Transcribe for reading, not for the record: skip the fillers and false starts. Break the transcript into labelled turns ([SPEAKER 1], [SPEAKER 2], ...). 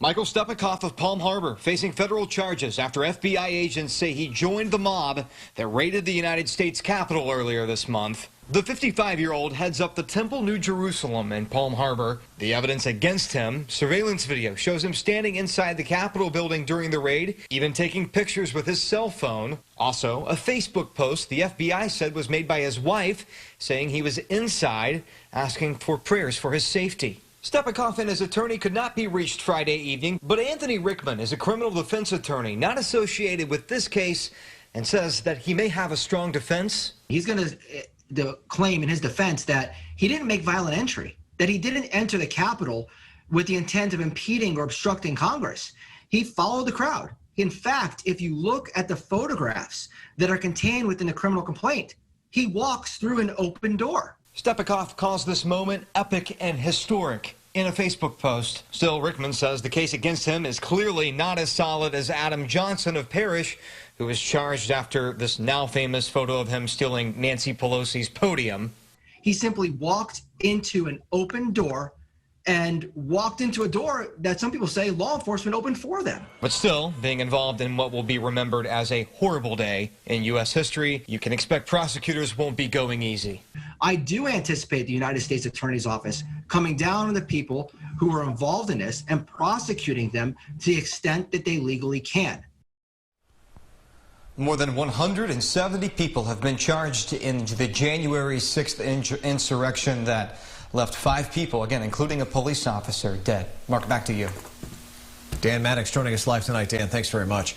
[SPEAKER 1] Michael Stepakoff of Palm Harbor facing federal charges after FBI agents say he joined the mob that raided the United States Capitol earlier this month. The 55-year-old heads up the Temple, New Jerusalem in Palm Harbor. The evidence against him, surveillance video, shows him standing inside the Capitol building during the raid, even taking pictures with his cell phone. Also, a Facebook post the FBI said was made by his wife, saying he was inside, asking for prayers for his safety. Stepakoff and his attorney could not be reached Friday evening, but Anthony Rickman is a criminal defense attorney not associated with this case and says that he may have a strong defense.
[SPEAKER 2] He's going to claim in his defense that he didn't make violent entry, that he didn't enter the Capitol with the intent of impeding or obstructing Congress. He followed the crowd. In fact, if you look at the photographs that are contained within the criminal complaint, he walks through an open door.
[SPEAKER 1] Stepakoff calls this moment epic and historic in a Facebook post. Still, Rickman says the case against him is clearly not as solid as Adam Johnson of Parrish, who was charged after this now famous photo of him stealing Nancy Pelosi's podium.
[SPEAKER 2] He simply walked into an open door and walked into a door that some people say law enforcement opened for them.
[SPEAKER 1] But still, being involved in what will be remembered as a horrible day in U.S. history, you can expect prosecutors won't be going easy.
[SPEAKER 2] I do anticipate the United States Attorney's Office coming down on the people who are involved in this and prosecuting them to the extent that they legally can.
[SPEAKER 1] More than 170 people have been charged in the January 6th insurrection that left 5 people, again, including a police officer, dead. Mark, back to you.
[SPEAKER 3] Dan Maddox joining us live tonight. Dan, thanks very much.